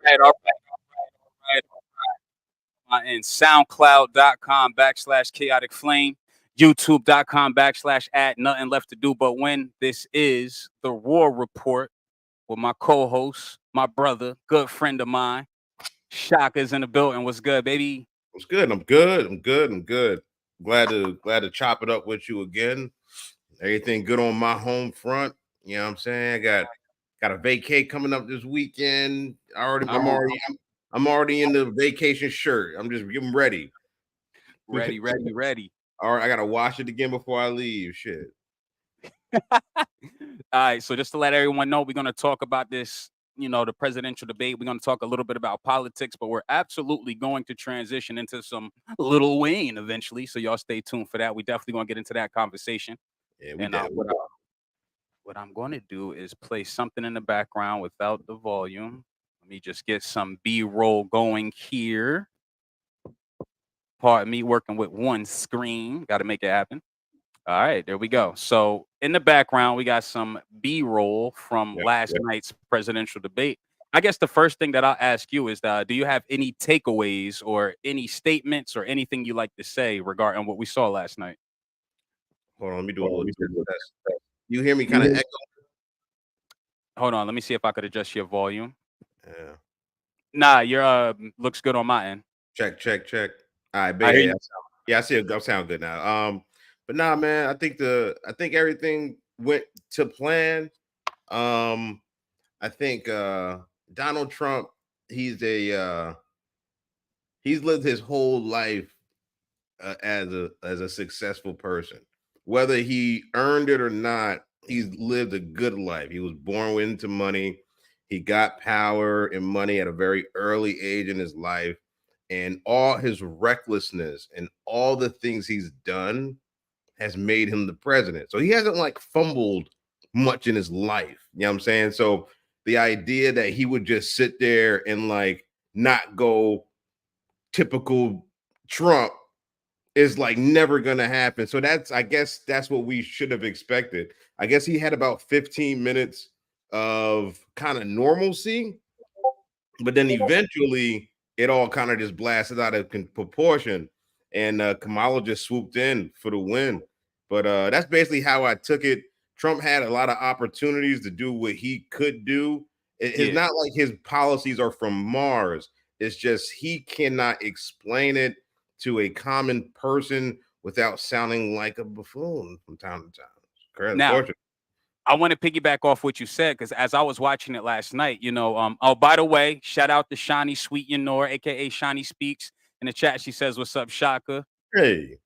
Right, all right, all right. And SoundCloud.com/chaotic flame, YouTube.com/ at nothing left to do but win. This is the Raw Report with my co-host, my brother, good friend of mine. Shaka's in the building. What's good, baby? What's good? I'm good. I'm good. I'm good. Glad to chop it up with you again. Everything good on my home front. You know what I'm saying? I got a vacay coming up this weekend. I'm already in the vacation shirt. I'm just getting ready. Ready. All right, I gotta wash it again before I leave. Shit. All right, so just to let everyone know, we're going to talk about this, the presidential debate. We're going to talk a little bit about politics, but we're absolutely going to transition into some Lil Wayne eventually. So y'all stay tuned for that. We definitely going to get into that conversation. Yeah, And what I'm going to do is play something in the background without the volume. Let me just get some B-roll going here. Pardon me, working with one screen. Got to make it happen. All right, there we go. So in the background, we got some B-roll from last night's presidential debate. I guess the first thing that I'll ask you is, do you have any takeaways or any statements or anything you like to say regarding what we saw last night? Hold on, let me do a little test. You hear me kind of echo? Hold on, let me see if I could adjust your volume. Yeah. Nah, your looks good on my end. Check. All right, baby. Yeah, I see it. I sound good now. But nah, man, I think everything went to plan. I think Donald Trump, he's lived his whole life as a successful person. Whether he earned it or not, he's lived a good life. He was born into money. He got power and money at a very early age in his life. And all his recklessness and all the things he's done has made him the president. So he hasn't like fumbled much in his life. You know what I'm saying? So the idea that he would just sit there and like not go typical Trump is like never gonna happen. So I guess that's what we should have expected. I guess he had about 15 minutes of kind of normalcy, but then eventually it all kind of just blasted out of proportion, and Kamala just swooped in for the win. But that's basically how I took it. Trump had a lot of opportunities to do what he could do. It's not like his policies are from Mars. It's just he cannot explain it to a common person without sounding like a buffoon from time to time. Now, I want to piggyback off what you said, because as I was watching it last night, oh, by the way, shout out to Shani Sweet Yanor, aka Shani Speaks. In the chat, she says, "What's up, Shaka?" Hey.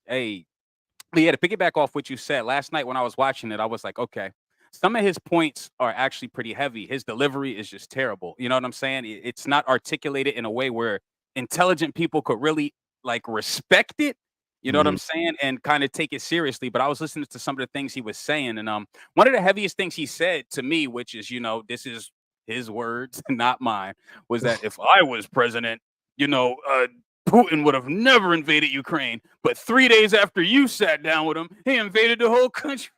But yeah, to piggyback off what you said last night when I was watching it, I was like, okay, some of his points are actually pretty heavy. His delivery is just terrible. You know what I'm saying? It's not articulated in a way where intelligent people could really like respect it. You know what I'm saying? And kind of take it seriously. But I was listening to some of the things he was saying. And one of the heaviest things he said to me, which is, this is his words, not mine, was that if I was president, Putin would have never invaded Ukraine. But 3 days after you sat down with him, he invaded the whole country.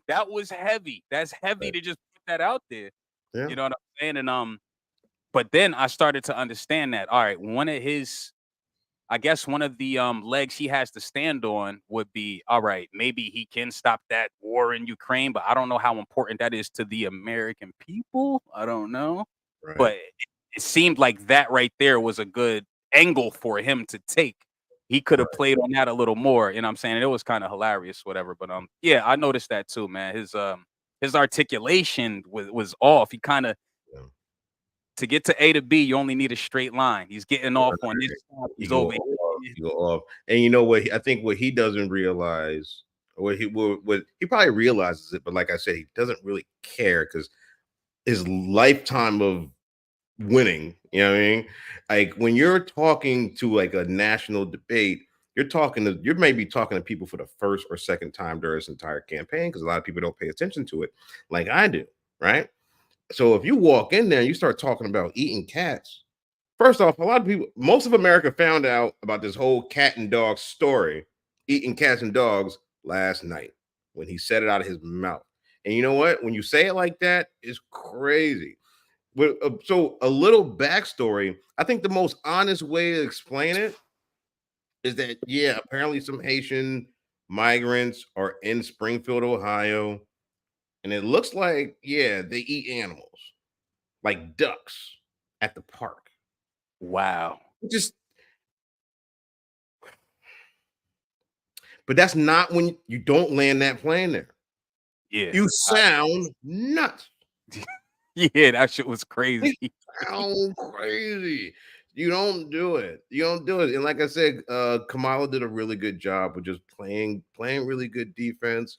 That was heavy. That's heavy to just put that out there. Yeah. You know what I'm saying? And but then I started to understand that, all right, I guess one of the legs he has to stand on would be, all right, maybe he can stop that war in Ukraine, but I don't know how important that is to the American people. I don't know. But Right. it seemed like that right there was a good angle for him to take. He could have Right. played on that a little more, you know what I'm saying? It was kind of hilarious, whatever. But yeah, I noticed that too, man. His articulation was off. He kind of Yeah. to get to A to B, you only need a straight line. He's getting off on this side, You he's go over off. here. You go off. And you know what? I think what he doesn't realize, or what he probably realizes it, but like I said, he doesn't really care because his lifetime of winning, you know what I mean? Like when you're talking to like a national debate, you're maybe talking to people for the first or second time during this entire campaign because a lot of people don't pay attention to it like I do, right? So if you walk in there and you start talking about eating cats, first off, a lot of people, most of America found out about this whole cat and dog story, eating cats and dogs, last night when he said it out of his mouth. And you know what? When you say it like that, it's crazy. So a little backstory. I think the most honest way to explain it is that yeah, apparently some Haitian migrants are in Springfield, Ohio, and it looks like yeah, they eat animals like ducks at the park. Wow. Just, but that's not when you don't land that plane there. Yeah. You sound nuts. Yeah, that shit was You crazy. sound crazy. You don't do it. You don't do it. And like I said, Kamala did a really good job of just playing really good defense.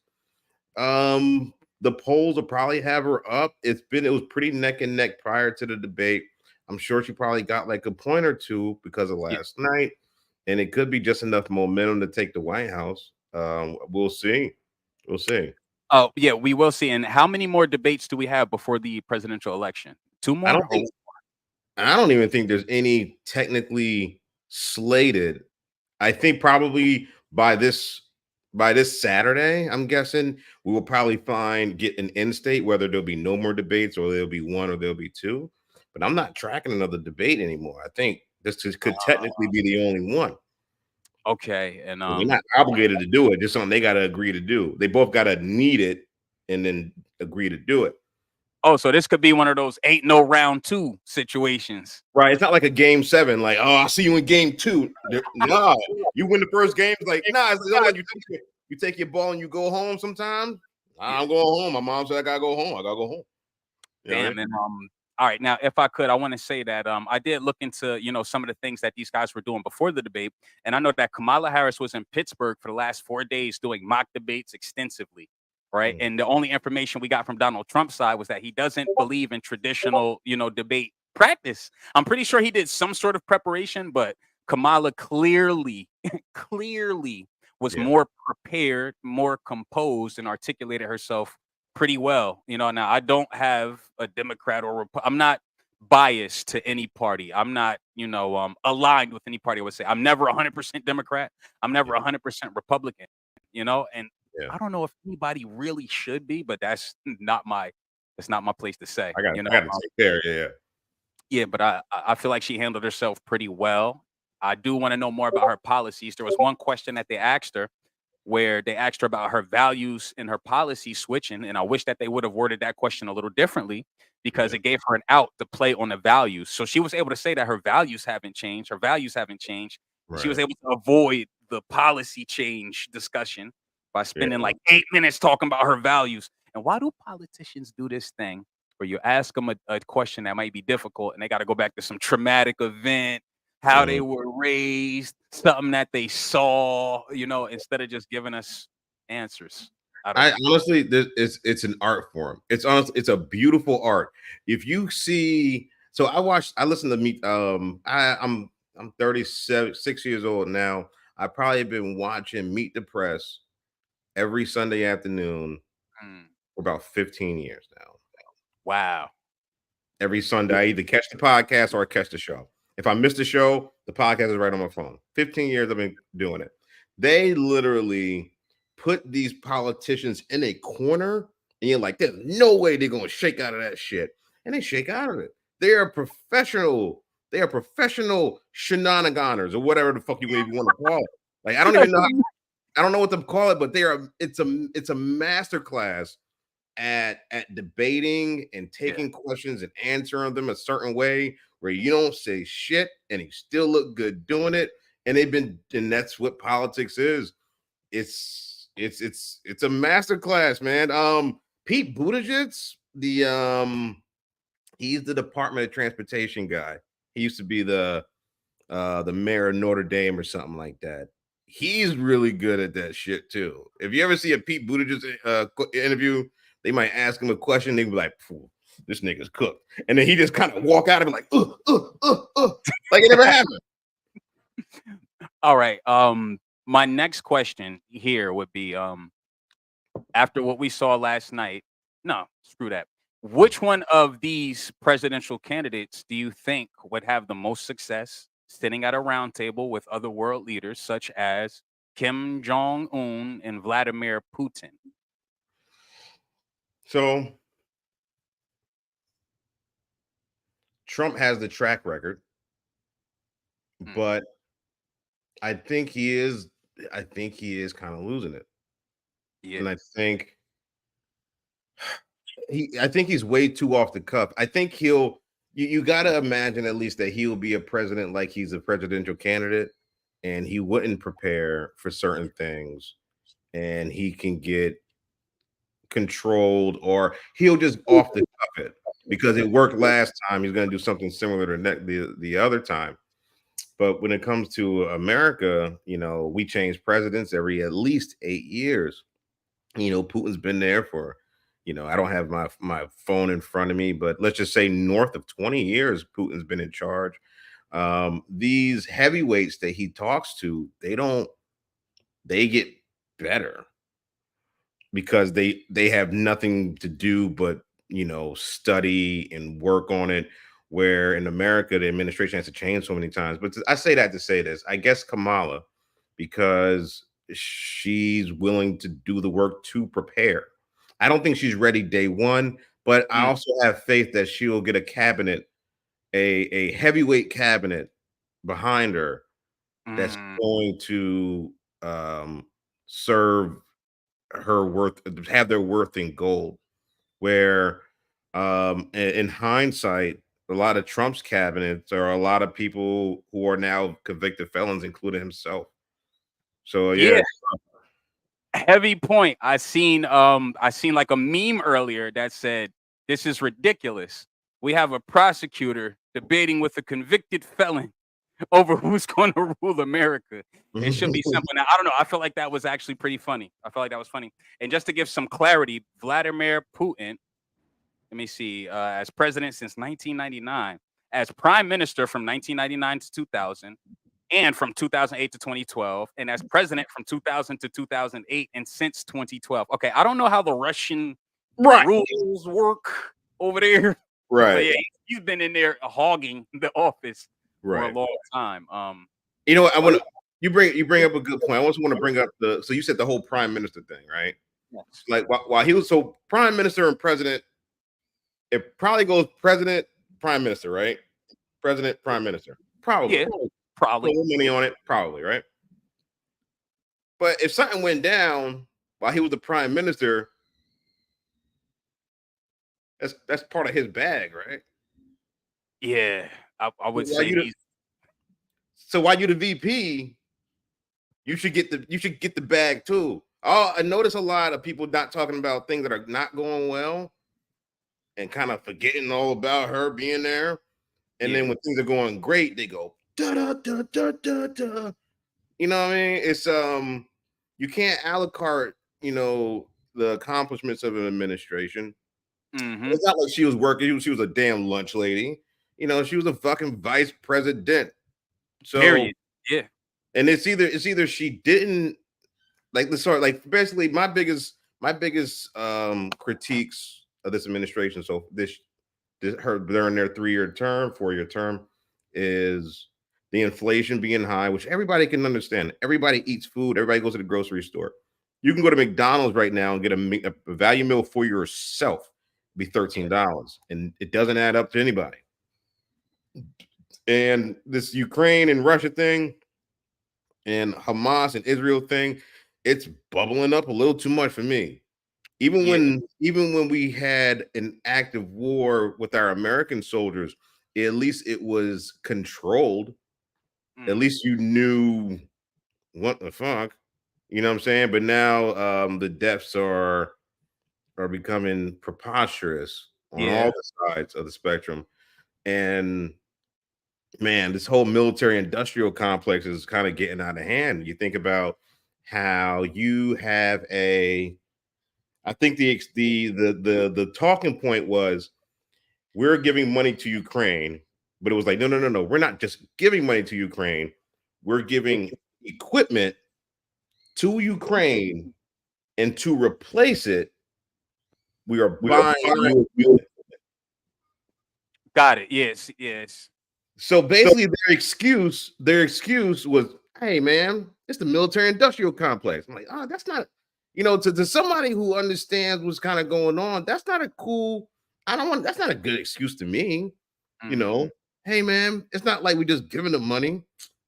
The polls will probably have her up. It was pretty neck and neck prior to the debate. I'm sure she probably got like a point or two because of Yeah. last night, and it could be just enough momentum to take the White House. We'll see. We'll see. Oh, yeah, we will see. And how many more debates do we have before the presidential election? 2 I more? don't think I don't even think there's any technically slated. I think probably by this Saturday, I'm guessing we will probably get an end state whether there'll be no more debates or there'll be one or there'll be two. But I'm not tracking another debate anymore. I think could technically be the only one. Okay. And They're not obligated to do it. Just something they got to agree to do. They both got to need it and then agree to do it. oh, so this could be one of those ain't no round 2 situations. Right. It's not like a game 7, like, oh, I'll see you in game 2. Nah, you win the first game. It's like, nah, it's like you take your ball and you go home sometimes. Yeah. I'm going home. My mom said I gotta go home. I gotta go home. You know what I Damn. mean? And all right, now if I could, I want to say that I did look into, some of the things that these guys were doing before the debate. And I know that Kamala Harris was in Pittsburgh for the last 4 days doing mock debates extensively. Right. Mm. And the only information we got from Donald Trump's side was that he doesn't believe in traditional, debate practice. I'm pretty sure he did some sort of preparation, but Kamala clearly, clearly was Yeah. more prepared, more composed, and articulated herself pretty well. Now I don't have a Democrat or I'm not biased to any party. I'm not, aligned with any party. I would say I'm never 100% Democrat. I'm never Yeah. 100% Republican. And Yeah. I don't know if anybody really should be, but that's not my place to say. I gotta take care. Yeah. Yeah, but I feel like she handled herself pretty well. I do want to know more about her policies. There was one question that they asked her where they asked her about her values and her policy switching. And I wish that they would have worded that question a little differently because Yeah. it gave her an out to play on the values. So she was able to say that her values haven't changed. Her values haven't changed. And she was Right. able to avoid the policy change discussion by Yeah. spending like 8 minutes talking about her values. And why do politicians do this thing where you ask them a question that might be difficult and they got to go back to some traumatic event, how Mhm. they were raised, something that they saw, instead of just giving us answers. I don't I know. honestly, it's an art form. It's a beautiful art. If you see, so I listen to me. I'm 37, 6 years old now. I probably been watching Meet the Press every Sunday afternoon Mm, for about 15 years now. wow. Every Sunday, Yeah. I either catch the podcast or I catch the show. If I miss the show, the podcast is right on my phone. 15 years I've been doing it. They literally put these politicians in a corner, and you're like, there's no way they're gonna shake out of that shit. And they shake out of it. They are professional. They are professional shenanigans or whatever the fuck you maybe want to call it. Like I don't even know. I don't know what to call it, but they are. It's a master class at debating and Yeah. taking questions and answering them a certain way where you don't say shit and you still look good doing it. And that's what politics is. It's a master class, man. Pete Buttigieg, he's the Department of Transportation guy. He used to be the mayor of Notre Dame or something like that. He's really good at that shit too. If you ever see a Pete Buttigieg interview, they might ask him a question. They be like, "This nigga's cooked," and then he just kind of walk out and be like, like it never happened. All right. My next question here would be after what we saw last night. No, screw that. Which one of these presidential candidates do you think would have the most success sitting at a round table with other world leaders such as Kim Jong Un and Vladimir Putin? So Trump has the track record, Mm, but I think he is. I think he is kind of losing it, and I yes. think I think he's way too off the cuff. I think you got to imagine at least that he'll be a president like he's a presidential candidate and he wouldn't prepare for certain things and he can get controlled or he'll just off the cuff it because it worked last time. He's going to do something similar to the other time. But when it comes to America, we change presidents every at least 8 years. Putin's been there for, I don't have my phone in front of me, but let's just say north of 20 years, Putin's been in charge. These heavyweights that he talks to, they get better because they have nothing to do but study and work on it. Where in America, the administration has to change so many times. But I say that to say this. I guess Kamala, because she's willing to do the work to prepare. I don't think she's ready day one, but I Mm, also have faith that she will get a cabinet, a heavyweight cabinet behind her that's mm. going to serve her worth, have their worth in gold. Where in hindsight, a lot of Trump's cabinets are a lot of people who are now convicted felons, including himself. So yeah, Yeah, heavy point. I seen like a meme earlier that said, "This is ridiculous. We have a prosecutor debating with a convicted felon over who's going to rule America." It should be simple. Now, I don't know. I feel like that was actually pretty funny. I feel like that was funny. And just to give some clarity, Vladimir Putin, let me see, as president since 1999, as prime minister from 1999 to 2000, and from 2008 to 2012, and as president from 2000 to 2008, and since 2012. Okay, I don't know how the Russian right, rules work over there, but right, yeah, you've been in there hogging the office for a right. long time. You know what? I But want to. You bring up a good point. I also want to bring up the. So you said the whole prime minister thing, right? yes. Like while he was so prime minister and president, it probably goes president, prime minister, right? President, prime minister, probably. Yeah, Put a probably. little money on it, probably, right? But if something went down while he was the prime minister, that's part of his bag, right? Yeah, I So would while say you the, he's so while you the VP, you should get the bag too. Oh, I notice a lot of people not talking about things that are not going well and kind of forgetting all about her being there. And yeah. then when things are going great, they go da da da da da da. You know what I mean? It's you can't a la carte, the accomplishments of an administration. Mm-hmm. It's not like she was working, she was a damn lunch lady. She was a fucking vice president. So Period. Yeah. and it's either she didn't like the sort like basically my biggest critiques of this administration. So this her during their 3-year term, 4-year term is the inflation being high, which everybody can understand. Everybody eats food, everybody goes to the grocery store. You can go to McDonald's right now and get a value meal for yourself, be Yeah. $13, and it doesn't add up to anybody. And this Ukraine and Russia thing and Hamas and Israel thing, it's bubbling up a little too much for me. Even Yeah. when we had an active war with our American soldiers, at least it was controlled. At least you knew what the fuck, you know what I'm saying? But now the deaths are becoming preposterous on all Yeah. the sides of the spectrum. And man, this whole military industrial complex is kind of getting out of hand. You think about how you have I think the talking point was we're giving money to Ukraine, but it was like, no, no, no, no. We're not just giving money to Ukraine. We're giving equipment to Ukraine, and to replace it, we are buying you. Got it. Yes. Yes. So basically, their excuse was, "Hey, man, it's the military-industrial complex." I'm like, "Oh, that's not, to somebody who understands what's kind of going on. That's not a cool. I don't want. That's not a good excuse to me. You know, hey, man, it's not like we just giving them money.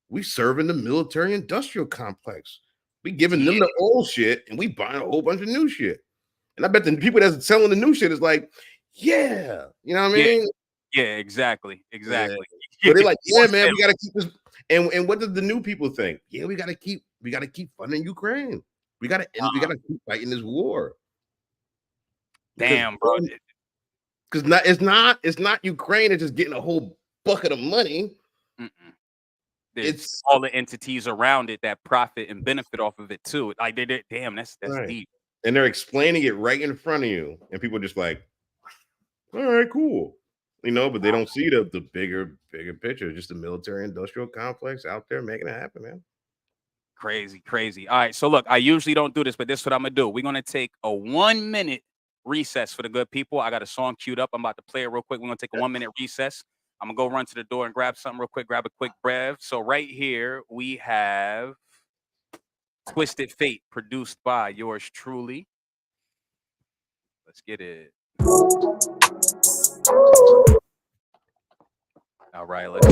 We serving the military-industrial complex. We giving them the old shit, and we buying a whole bunch of new shit. And I bet the people that's selling the new shit is like, yeah, you know what I Yeah. mean? Yeah. Exactly. Yeah. Exactly. So they're like, More yeah, man, sales. we gotta keep this. And what did the new people think? Yeah, we gotta keep funding Ukraine. We gotta keep fighting this war. Because Damn, bro. not it's not Ukraine is just getting a whole bucket of money. Mm-mm. There's It's all the entities around it that profit and benefit off of it too. Like they damn, that's right. deep. And they're explaining it right in front of you. And people are just like, all right, cool. But they don't see the bigger picture, just the military industrial complex out there making it happen, man. Crazy, crazy. All right. So look, I usually don't do this, but this is what I'm gonna do. We're gonna take a 1 minute recess for the good people. I got a song queued up. I'm about to play it real quick. We're gonna take a 1 minute recess. I'm gonna go run to the door and grab something real quick, grab a quick brev. So right here we have Twisted Fate, produced by yours truly. Let's get it. All right, let's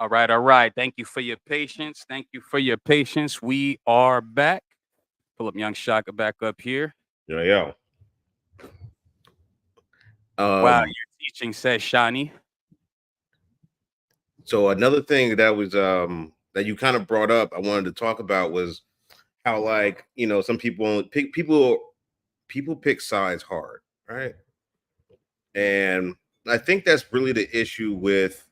All right, all right. Thank you for your patience. Thank you for your patience. We are back. Pull up Young Shaka back up here. Yeah. Wow, your teaching says Shani. So another thing that was that you kind of brought up, I wanted to talk about was how, like, some people pick sides hard, right? And I think that's really the issue with.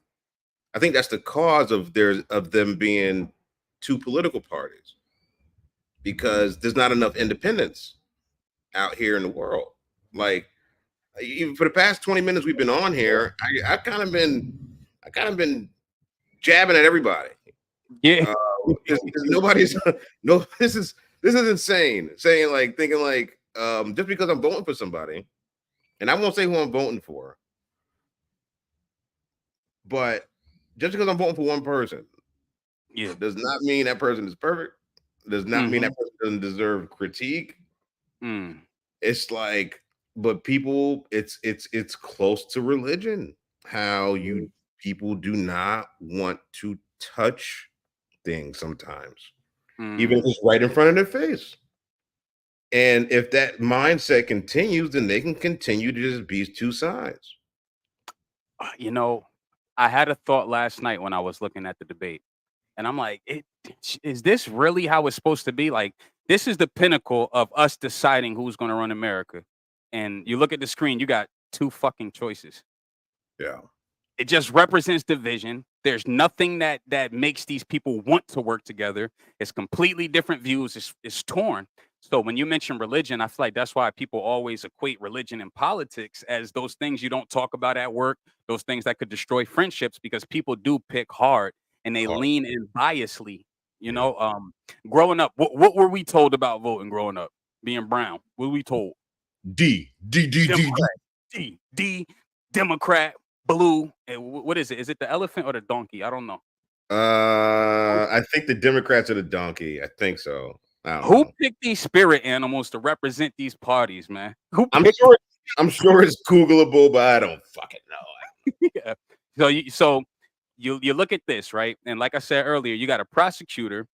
I think that's the cause of them being two political parties, because there's not enough independence out here in the world. Like, even for the past 20 minutes we've been on here, I kind of been jabbing at everybody. Yeah. Nobody's no. This is insane. Saying like thinking like just because I'm voting for somebody, and I won't say who I'm voting for, but just because I'm voting for one person, Yeah. does not mean that person is perfect. Does not mean that person doesn't deserve critique. Mm. It's like, but people, it's close to religion. How you people do not want to touch things sometimes, even if Mm. it's right in front of their face. And if that mindset continues, then they can continue to just be two sides. You know, I had a thought last night when I was looking at the debate, and I'm like, is this really how it's supposed to be? Like, this is the pinnacle of us deciding who's going to run America. And you look at the screen, you got two fucking choices. Yeah. It just represents division. There's nothing that makes these people want to work together. It's completely different views. It's torn. So when you mention religion, I feel like that's why people always equate religion and politics as those things you don't talk about at work, those things that could destroy friendships because people do pick hard and they Hard. lean in biasly. You Yeah. know, growing up, what were we told about voting growing up? Being brown, what were we told? D. Democrat, D, Democrat, blue. And what is it? Is it the elephant or the donkey? I don't know. I think the Democrats are the donkey. I think so. I don't Who know. picked these spirit animals to represent these parties, man? Who I'm picked? sure. I'm sure it's Googleable, but I don't fucking know. Yeah. So you look at this, right? And like I said earlier, you got a prosecutor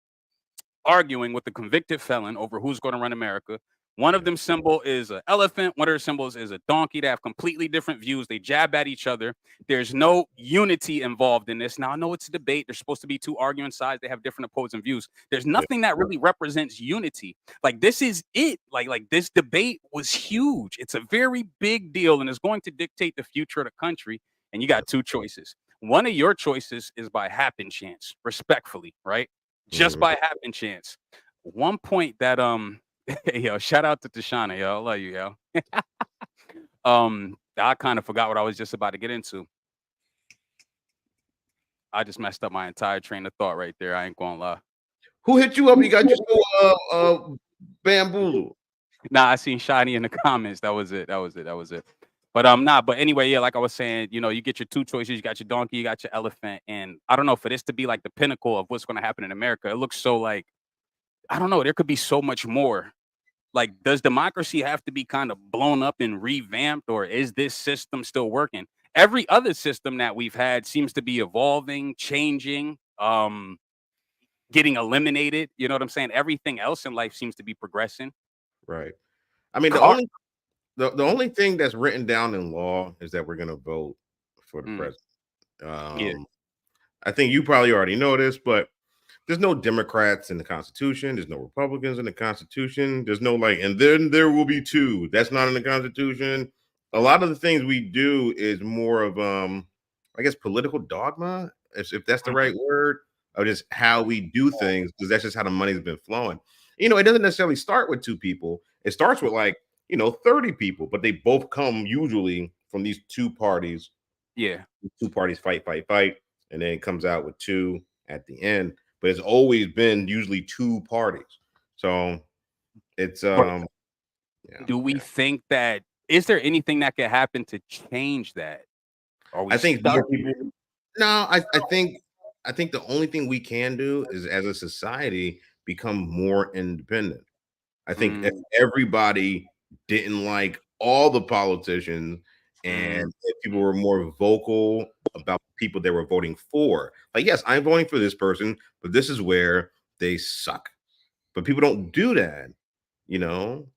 arguing with the convicted felon over who's going to run America. One of them symbol is an elephant. One of their symbols is a donkey. They have completely different views. They jab at each other. There's no unity involved in this. Now I know it's a debate. There's supposed to be two arguing sides. They have different opposing views. There's Yeah. nothing that really represents unity. Like this is it. Like this debate was huge. It's a very big deal, and it's going to dictate the future of the country. And you got two choices. One of your choices is by happen chance, respectfully, right? Just Mhm. by happen chance. One point that yo, shout out to Tashana, yo. I love you, yo. I kind of forgot what I was just about to get into. I just messed up my entire train of thought right there. I ain't gonna lie. Who hit you up? You got you so bamboozled. Nah, I seen Shiny in the comments. That was it. That was it. That was it. But nah, but anyway, yeah, like I was saying, you know, you get your two choices, you got your donkey, you got your elephant. And I don't know, for this to be like the pinnacle of what's gonna happen in America, it looks so like I don't know, there could be so much more. Like, does democracy have to be kind of blown up and revamped, or is this system still working? Every other system that we've had seems to be evolving, changing, getting eliminated. You know what I'm saying? Everything else in life seems to be progressing. Right. I mean, Car- the only thing that's written down in law is that we're gonna vote for the Mm, president. yeah. I think you probably already know this, but there's no Democrats in the Constitution. There's no Republicans in the Constitution. There's no like, and then there will be two. That's not in the Constitution. A lot of the things we do is more of I guess political dogma, if that's the Mhm. right word, of just how we do things, because that's just how the money's been flowing. You know, it doesn't necessarily start with two people. It starts with like, 30 people, but they both come usually from these two parties. Yeah. Two parties fight, and then it comes out with two at the end. But it's always been usually two parties. So it's But yeah. do we think that is there anything that could happen to change that? Are we I think stuck? more people. No, I think the only thing we can do is as a society become more independent. I think if Mm, everybody didn't like all the politicians mm, and if people were more vocal about people they were voting for, like, yes, I'm voting for this person, but this is where they suck. But people don't do that.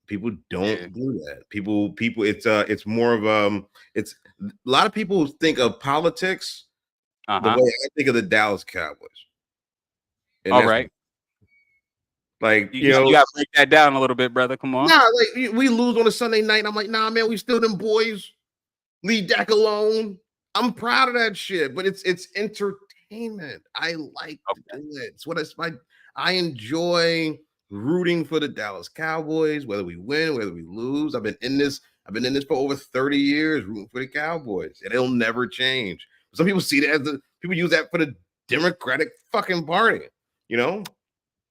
People yeah. don't do that. People, it's more of it's a lot of people think of politics the way Uh-huh. I think of the Dallas Cowboys, and All that's right. like You gotta break that down a little bit, brother. Come on. nah, like we lose on a Sunday night. I'm like, nah, man, we still them boys. Leave Dak alone. I'm proud of that shit, but it's entertainment. I like to Okay. do it. It's what it's my I enjoy rooting for the Dallas Cowboys, whether we win, whether we lose. I've been in this for over 30 years rooting for the Cowboys, and it'll never change. Some people see that as people use that for the Democratic fucking party. you know?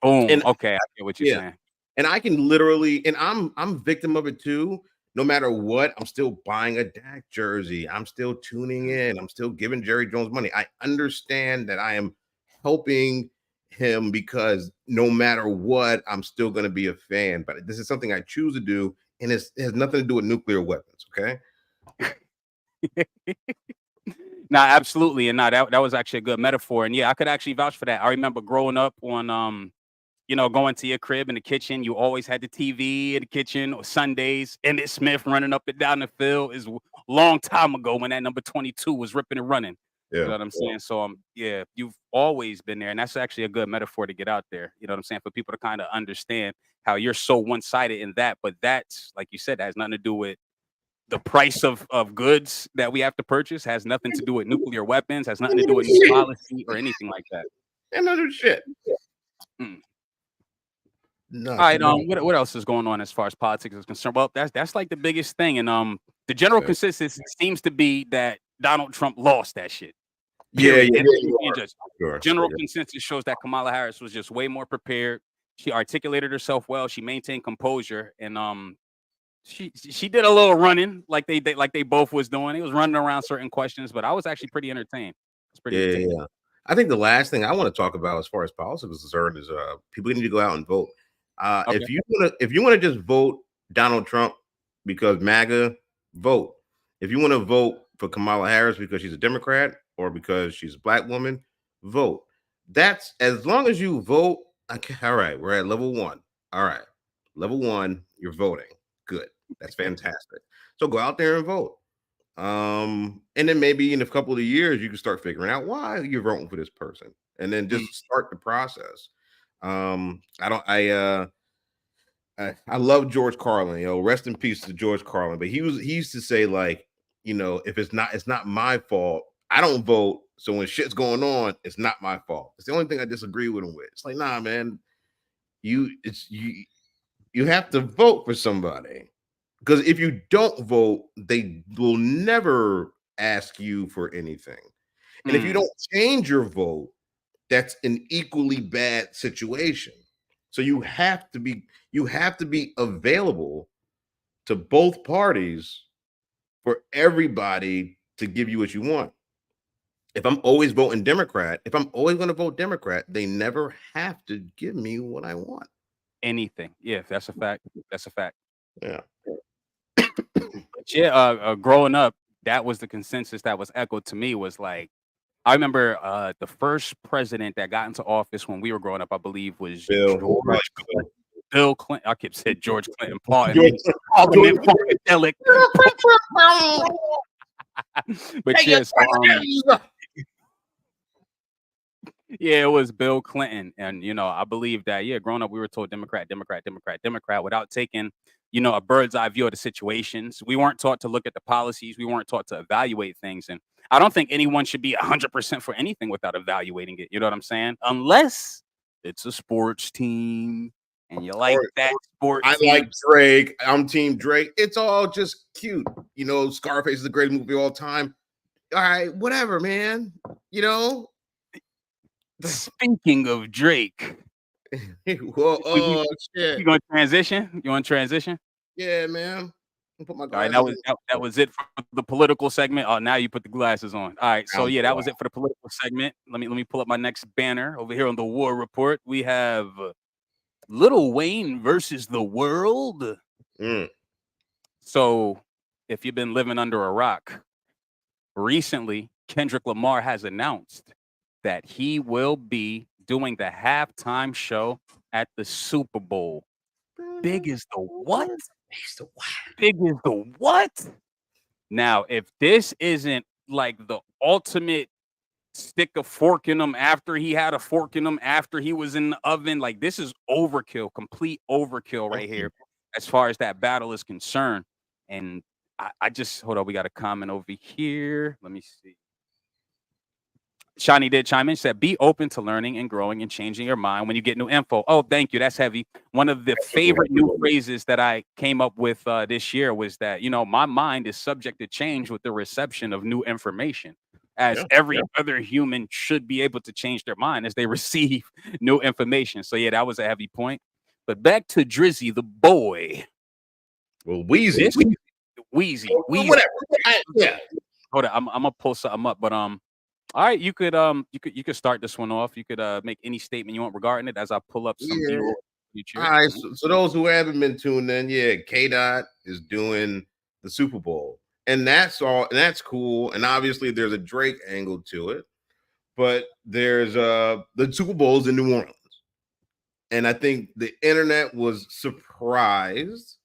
Boom. And Okay, I get what you're yeah, saying. and I can literally, and I'm victim of it too. No matter what, I'm still buying a Dak jersey. I'm still tuning Mm. in. I'm still giving Jerry Jones money. I understand that I am helping him because no matter what, I'm still going to be a fan. But this is something I choose to do, and it has nothing to do with nuclear weapons. Okay. Nah, absolutely, and nah, that was actually a good metaphor, and yeah, I could actually vouch for that. I remember growing up on going to your crib in the kitchen. You always had the TV in the kitchen. Or Sundays, Emmitt Smith running up and down the field is a long time ago when that number 22 was ripping and running. You Yeah. know what I'm saying? So yeah, you've always been there, and that's actually a good metaphor to get out there. You know what I'm saying? For people to kind of understand how you're so one-sided in that, but that's like you said, that has nothing to do with the price of goods that we have to purchase, has nothing to do with nuclear weapons, has nothing to do with new policy or anything like that. And other shit. Mm. All Nuts. right, what else is going on as far as politics is concerned? Well, that's like the biggest thing, and the general Okay. consensus seems to be that Donald Trump lost that shit. Yeah, Period. yeah, And just sure. general consensus shows that Kamala Harris was just way more prepared. She articulated herself well. She maintained composure, and she did a little running like they both was doing. It was running around certain questions, but I was actually pretty entertained. It's pretty Yeah, entertaining. yeah. I think the last thing I want to talk about as far as politics is concerned is people need to go out and vote. Okay. If you want to just vote Donald Trump because MAGA, vote. If you want to vote for Kamala Harris because she's a Democrat or because she's a black woman, vote. That's as long as you vote. Okay, all right, we're at level one. All right, level one, you're voting. Good. That's fantastic. So go out there and vote. And then maybe in a couple of years, you can start figuring out why you're voting for this person, and then Mm. just start the process. I don't, I love George Carlin. Rest in peace to George Carlin. But he used to say like, if it's not my fault. I don't vote, so when shit's going on, it's not my fault. It's the only thing I disagree with him with. It's like, nah, man, you have to vote for somebody. Because if you don't vote, they will never ask you for anything. And if you Mm. don't change your vote, that's an equally bad situation. So you have to be available to both parties for everybody to give you what you want. If I'm always voting Democrat, if I'm always going to vote Democrat, they never have to give me what I want. Anything. Yeah, that's a fact. That's a fact. Yeah. But yeah, growing up, that was the consensus that was echoed to me was like, I remember the first president that got into office when we were growing up, I believe, was Bill, like Bill Clinton. I kept said George Clinton. Pardon George, me. Parliament funkadelic. But yes, yeah, it was Bill Clinton, and I believe that. Yeah, growing up, we were told Democrat, Democrat, Democrat, Democrat, without taking, a bird's eye view of the situations. We weren't taught to look at the policies. We weren't taught to evaluate things, and I don't think anyone should be 100% for anything without evaluating it. You know what I'm saying? Unless it's a sports team and you like that sport I team. like Drake. I'm Team Drake. It's all just cute. Scarface is the greatest movie of all time. All right, whatever, man. Speaking of Drake, Well, we shit. gonna transition? You want to transition? Yeah, man. Put my All right, glasses on. that was it for the political segment. Oh, now you put the glasses on. All right, so yeah, that was it for the political segment. Let me pull up my next banner over here on the War Report. We have Lil Wayne versus the world. Mm. So, if you've been living under a rock, recently Kendrick Lamar has announced that he will be doing the halftime show at the Super Bowl. Big is the what? Big is the what? Now, if this isn't like the ultimate stick a fork in him after he had a fork in him after he was in the oven, like this is overkill, complete overkill right here, as far as that battle is concerned. And I just hold on, we got a comment over here. Let me see. Shani did chime in, said, be open to learning and growing and changing your mind when you get new info. Oh, thank you. That's heavy. One of the favorite new phrases that I came up with this year was that, my mind is subject to change with the reception of new information. as Yeah, every yeah. other human should be able to change their mind as they receive new information. So yeah, that was a heavy point. But back to Drizzy, the boy. Well, Wheezy. This Wheezy, Wheezy. Whatever. Yeah. Hold on, I'm gonna pull something up. But all right, you could start this one off. You could make any statement you want regarding it as I pull up some Yeah. B-roll All future. right. So those who haven't been tuned in, yeah, K Dot is doing the Super Bowl. And that's all, and that's cool. And obviously there's a Drake angle to it, but there's the Super Bowl's in New Orleans. And I think the internet was surprised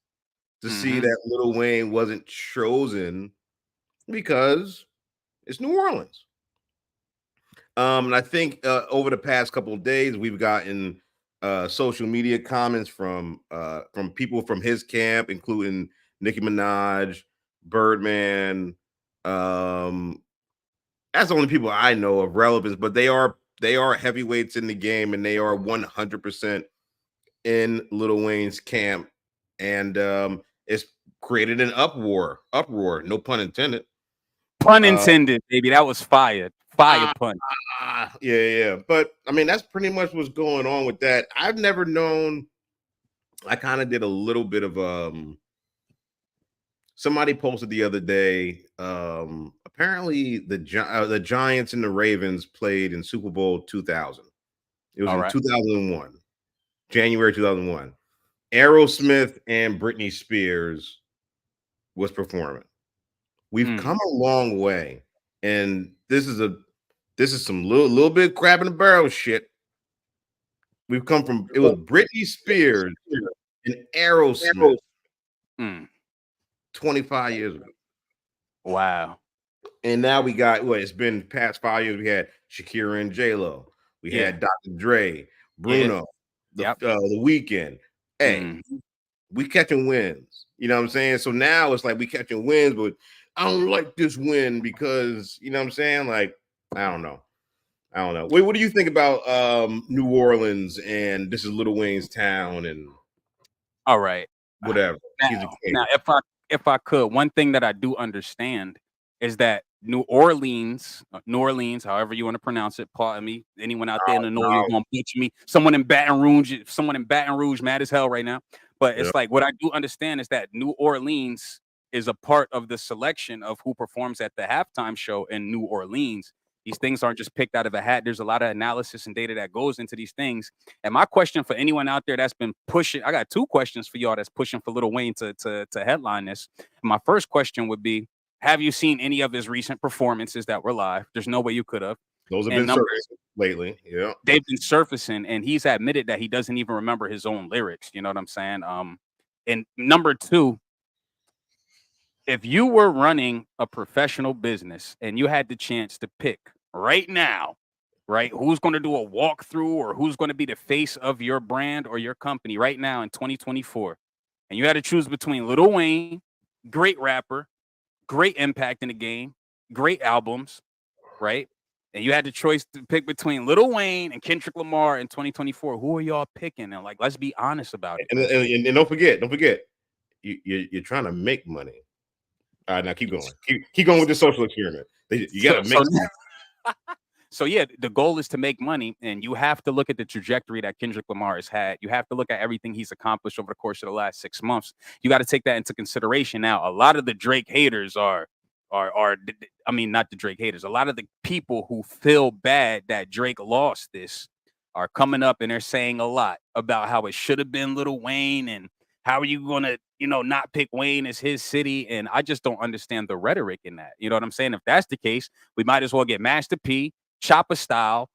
to see Mhm. that Lil Wayne wasn't chosen because it's New Orleans. And I think over the past couple of days, we've gotten social media comments from people from his camp, including Nicki Minaj, Birdman. Um, that's the only people I know of relevance, but they are heavyweights in the game, and they are 100% in Lil Wayne's camp, and it's created an uproar, no pun intended. Pun Uh, intended, baby. That was fire. Fire ah, pun. yeah. But I mean, that's pretty much what's going on with that. I've never known. I kind of did a little bit of somebody posted the other day. Apparently the Giants and the Ravens played in Super Bowl 2000. It was All in right. 2001, January 2001. Aerosmith and Britney Spears was performing. We've Mm. come a long way, and this is some little bit crab in the barrel shit. We've come from it was Britney Spears and Aerosmith Mm. 25 years ago. Wow. And now we got what it's been past 5 years. We had Shakira and J Lo. We Yeah. had Dr. Dre, Yeah. Bruno, Yep. the weekend. Hey, Mm. we catching wins. You know what I'm saying? So now it's like we catching wins, but I don't like this win because you know what I'm saying? Like, I don't know. I don't know. Wait, what do you think about New Orleans and this is Lil Wayne's town and All right. whatever? He's a Now, king. if I could, one thing that I do understand is that New Orleans, however you want to pronounce it, pardon me. Anyone out there in the know you're No. gonna butcher me. Someone in Baton Rouge, mad as hell right now. But Yeah. it's like what I do understand is that New Orleans is a part of the selection of who performs at the halftime show in New Orleans. These things aren't just picked out of a hat. There's a lot of analysis and data that goes into these things. And my question for anyone out there that's been pushing, I got two questions for y'all that's pushing for Lil Wayne to headline this. My first question would be, have you seen any of his recent performances that were live? There's no way you could have. Those have And been number, surfacing lately. Yeah. they've been surfacing, and he's admitted that he doesn't even remember his own lyrics. You know what I'm saying? And number two, if you were running a professional business and you had the chance to pick right now, right, who's going to do a walkthrough or who's going to be the face of your brand or your company right now in 2024, and you had to choose between Lil Wayne, great rapper, great impact in the game, great albums, right? And you had the choice to pick between Lil Wayne and Kendrick Lamar in 2024. Who are y'all picking? And like, let's be honest about it, And, man. and don't forget, you're trying to make money. All right, now keep going. Keep going with the social experiment. You got So, to so make money. So yeah, the goal is to make money, and you have to look at the trajectory that Kendrick Lamar has had. You have to look at everything he's accomplished over the course of the last 6 months. You got to take that into consideration. Now, a lot of the Drake haters I mean, not the Drake haters. A lot of the people who feel bad that Drake lost this are coming up and they're saying a lot about how it should have been Lil Wayne and how are you gonna, not pick Wayne as his city? And I just don't understand the rhetoric in that. You know what I'm saying? If that's the case, we might as well get Master P, Chopper Style,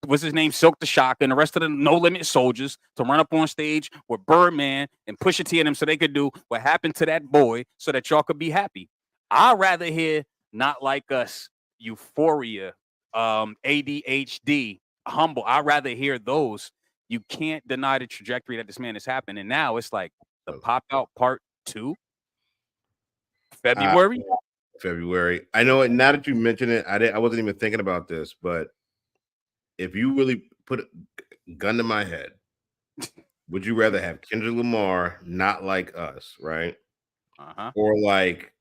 what's his name, Silk the Shocker, and the rest of the No Limit Soldiers to run up on stage with Birdman and Pusha T and them so they could do what happened to that boy so that y'all could be happy. I'd rather hear Not Like Us, Euphoria, ADHD, Humble. I'd rather hear those. You can't deny the trajectory that this man has happened. And now it's like the Pop Out Part 2, Uh, February. February. I know it now that you mention it. I wasn't even thinking about this, but if you really put a gun to my head, would you rather have Kendrick Lamar, Not Like Us, right? Uh-huh. Or like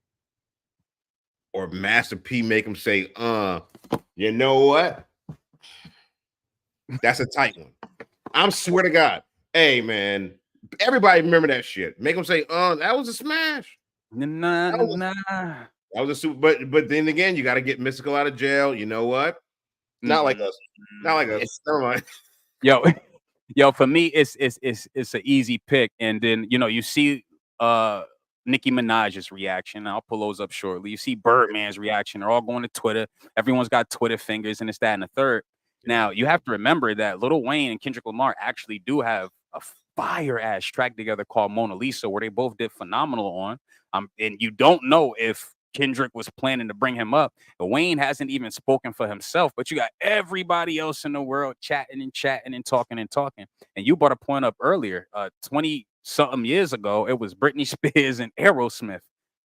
or Master P make him say, you know what? That's a tight one. I swear to God. Hey, man. Everybody remember that shit. Make him say, that was a smash. Nah, That was, nah. that was a super, but then again, you got to get Mystical out of jail. You know what? Not like us. Not like us. Never mind. Yo, yo, for me, it's an easy pick. And then you see Nicki Minaj's reaction. I'll pull those up shortly. You see Birdman's reaction. They're all going to Twitter. Everyone's got Twitter fingers, and it's that and the third. Now you have to remember that Lil Wayne and Kendrick Lamar actually do have a fire ass track together called Mona Lisa, where they both did phenomenal on. And you don't know if Kendrick was planning to bring him up. But Wayne hasn't even spoken for himself, but you got everybody else in the world chatting and chatting and talking and talking. And you brought a point up earlier, 20 something years ago, it was Britney Spears and Aerosmith.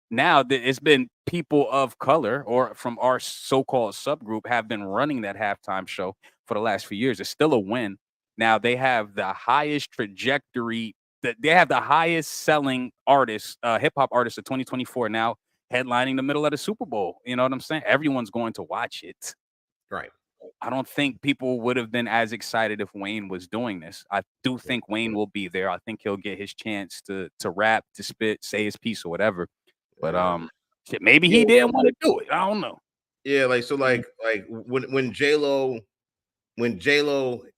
Now it's been people of color or from our so-called subgroup have been running that halftime show for the last few years. It's still a win. Now they have the highest trajectory, that they have the highest selling artist, hip hop artist of 2024 now, headlining the middle of the Super Bowl. You know what I'm saying? Everyone's going to watch it. Right. I don't think people would have been as excited if Wayne was doing this. I do think Wayne will be there. I think he'll get his chance to rap, to spit, say his piece or whatever. But shit, maybe he didn't want to do it. I don't know. Yeah, like so, like when J-Lo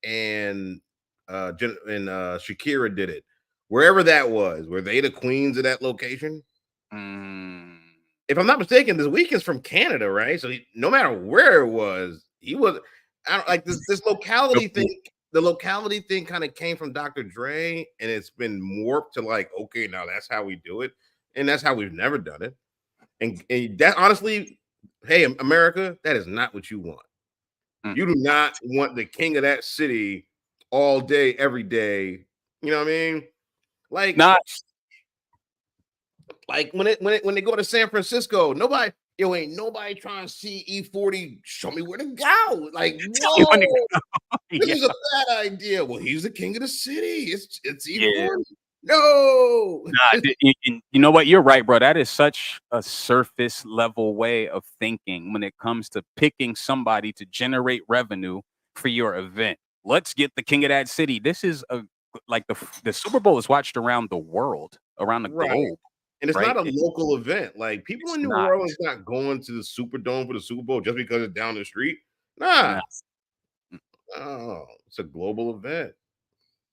and Shakira did it, wherever that was, were they the queens of that location? If I'm not mistaken, this Weeknd's from Canada, right? So no matter where it was, he was. I don't like this locality thing. The locality thing kind of came from Dr. Dre, and it's been morphed to like, okay, now that's how we do it, and that's how we've never done it. And that honestly, hey, America, that is not what you want. You do not want the king of that city all day, every day. You know what I mean? Like, not like when they go to San Francisco, ain't nobody trying to see E40. Show me where to go. Like, whoa, this is a bad idea. Well, he's the king of the city. It's E40. Yeah. No, you know what? You're right, bro. That is such a surface level way of thinking when it comes to picking somebody to generate revenue for your event. Let's get the king of that city. This is like the Super Bowl is watched around the world, around the globe. And it's not a local event. Like people in New Orleans not going to the Superdome for the Super Bowl just because it's down the street. Nah. Oh, it's a global event.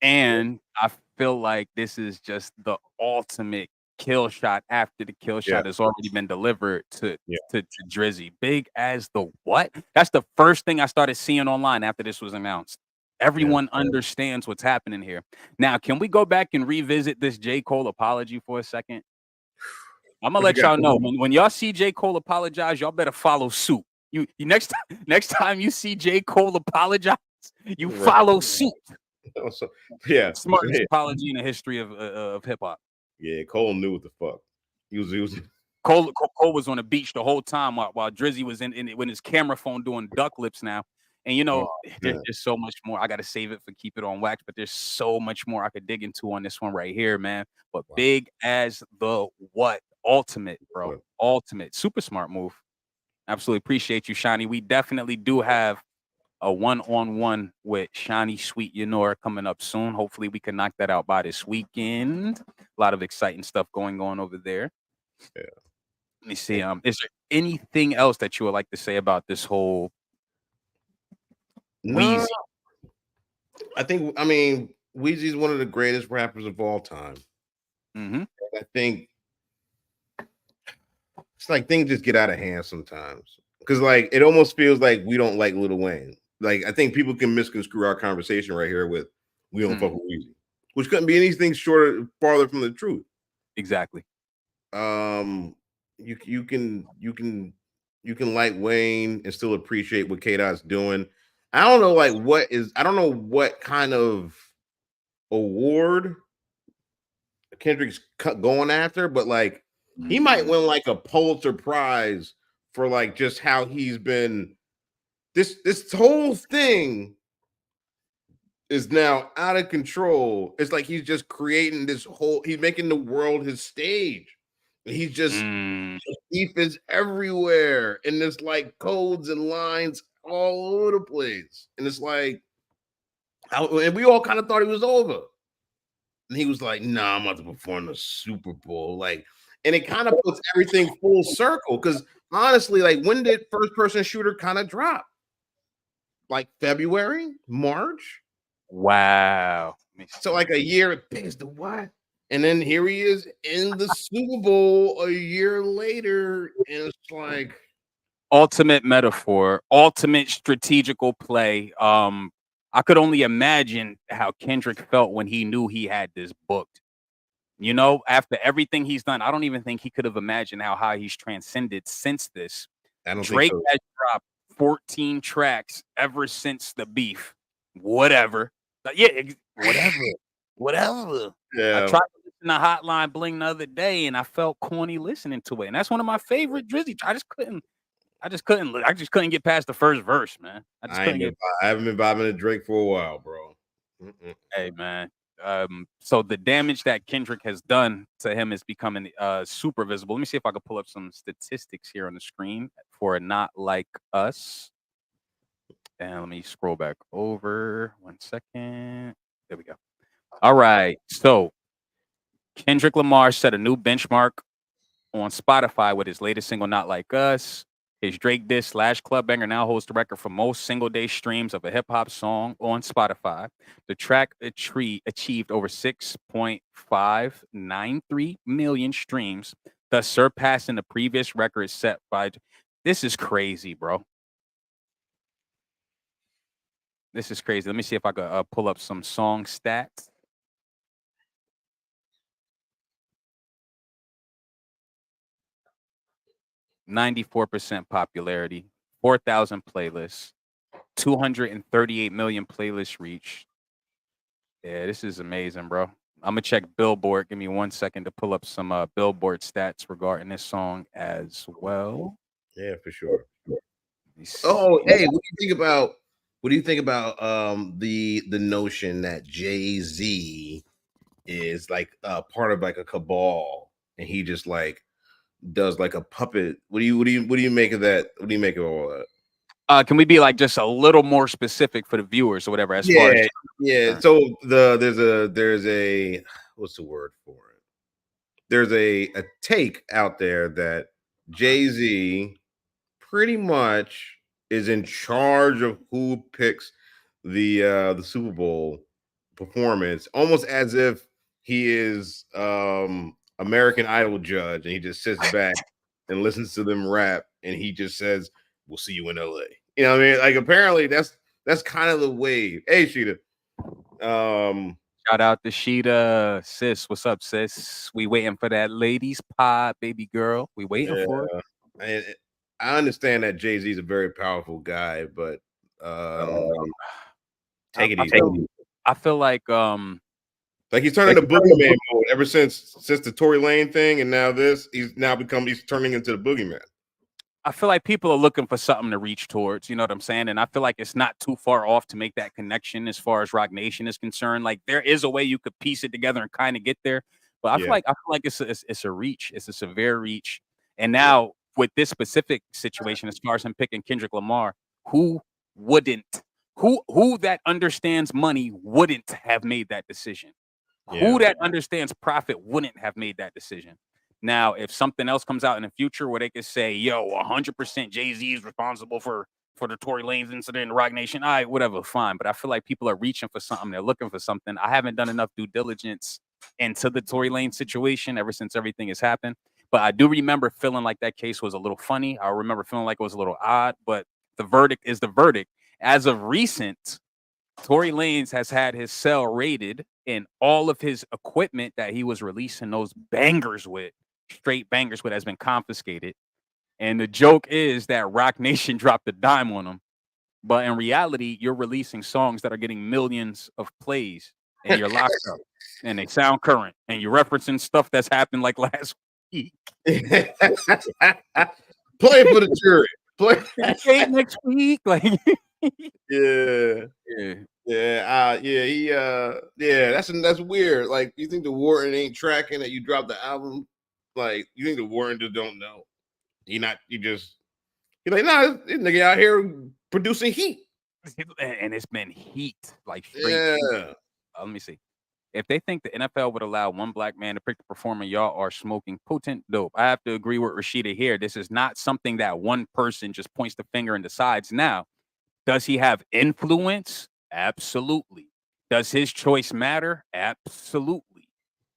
And I feel like this is just the ultimate kill shot after the kill shot has already been delivered to Drizzy. Big as the what? That's the first thing I started seeing online after this was announced. Everyone understands what's happening here. Now, can we go back and revisit this J. Cole apology for a second? I'm gonna let y'all know when y'all see J. Cole apologize, y'all better follow suit. You next time you see J. Cole apologize, you follow suit. So, smartest apology in the history of hip hop. Yeah, Cole knew what the fuck. He was Cole was on the beach the whole time while Drizzy was in with his camera phone doing duck lips now. And there's just so much more. I gotta save it for Keep It On Wax, but there's so much more I could dig into on this one right here, man. But big as the what? Ultimate, bro. Ultimate. Super smart move. Absolutely appreciate you, Shiny. We definitely do have a one-on-one with Shani Sweet Yanora coming up soon. Hopefully we can knock that out by this weekend. A lot of exciting stuff going on over there. Yeah. Let me see. Is there anything else that you would like to say about this whole Weezy? I mean, Weezy is one of the greatest rappers of all time. I think it's like things just get out of hand sometimes. Because like it almost feels like we don't like Lil Wayne. Like I think people can misconstrue our conversation right here with we don't fuck with Weezy, which couldn't be anything farther from the truth. Exactly. You can like Wayne and still appreciate what K-Dot's doing. I don't know I don't know what kind of award Kendrick's going after, but like he might win like a Pulitzer Prize for like just how he's been. This whole thing is now out of control. It's like he's just creating this whole. He's making the world his stage, He's just beef is everywhere, and there's like codes and lines all over the place, and it's like, and we all kind of thought he was over, and he was like, "Nah, I'm about to perform the Super Bowl," like, and it kind of puts everything full circle because honestly, like, when did first person shooter kind of drop? Like February, March. Wow. So like a year, is the what? And then here he is in the Super Bowl a year later, and it's like Ultimate metaphor, ultimate strategical play. I could only imagine how Kendrick felt when he knew he had this booked. You know, after everything he's done, I don't even think he could have imagined how high he's transcended since this. I don't think Drake so. has dropped 14 tracks ever since the beef. Whatever. Whatever. Whatever. I Yeah, tried to listen to Hotline Bling the other day and I felt corny listening to it. And that's one of my favorite Drizzy. I just couldn't get past the first verse, man. I just couldn't get. I haven't been vibing to Drake for a while, bro. Hey, man. So the damage that Kendrick has done to him is becoming super visible. Let me see if I can pull up some statistics here on the screen for Not Like Us. And let me scroll back over 1 second. There we go. All right. So Kendrick Lamar set a new benchmark on Spotify with his latest single, Not Like Us. His Drake diss / club banger now holds the record for most single day streams of a hip hop song on Spotify. The track achieved over 6.593 million streams, thus surpassing the previous record set by. This is crazy, bro. This is crazy. Let me see if I could pull up some song stats. 94% popularity, 4,000 playlists, 238 million playlists reached. Yeah, this is amazing, bro. I'm gonna check Billboard. Give me 1 second to pull up some Billboard stats regarding this song as well. Yeah, for sure. Let me Oh, see. hey, what do you think about the notion that Jay-Z is like part of like a cabal and he just like does like a puppet? What do you make of that? What do you make of all that? Can we be like just a little more specific for the viewers or whatever as far as Yeah. So there's a what's the word for it? There's a take out there that Jay-Z pretty much is in charge of who picks the Super Bowl performance, almost as if he is American Idol judge and he just sits back and listens to them rap and he just says, "We'll see you in LA." You know what I mean? Like apparently that's kind of the wave. Hey Sheeta. Shout out to Sheeta, sis. What's up, sis? We waiting for that ladies pod, baby girl. We waiting for it. I understand that Jay-Z is a very powerful guy, but take it easy. I feel like Like he's turning to boogeyman mode ever since the Tory Lane thing, and now this he's turning into the boogeyman. I feel like people are looking for something to reach towards, you know what I'm saying? And I feel like it's not too far off to make that connection as far as Rock Nation is concerned. Like there is a way you could piece it together and kind of get there. But I feel like it's a reach. It's a severe reach. And now with this specific situation, as far as him picking Kendrick Lamar, who wouldn't, who that understands money wouldn't have made that decision? Who that understands profit wouldn't have made that decision? Now, if something else comes out in the future where they could say, "Yo, 100% Jay-Z is responsible for the Tory Lanez incident in Rock Nation," all right, whatever, fine. But I feel like people are reaching for something. They're looking for something. I haven't done enough due diligence into the Tory Lanez situation ever since everything has happened. But I do remember feeling like that case was a little funny. I remember feeling like it was a little odd. But the verdict is the verdict. As of recent, Tory Lanez has had his cell raided and all of his equipment that he was releasing those bangers with, straight bangers with, has been confiscated. And the joke is that Rock Nation dropped a dime on him. But in reality, you're releasing songs that are getting millions of plays and you're locked up and they sound current and you're referencing stuff that's happened like last week. Play it for the jury. Play next week. Like yeah. That's weird. Like, you think the warden ain't tracking that you dropped the album Like, you think the Warren just don't know? He just he's like, nah, this nigga out here producing heat. And it's been heat, like straight heat. Yeah. Let me see. If they think the NFL would allow one black man to pick the performer, y'all are smoking potent dope. I have to agree with Rashida here. This is not something that one person just points the finger and decides. Now, does he have influence? Absolutely. Does his choice matter? Absolutely.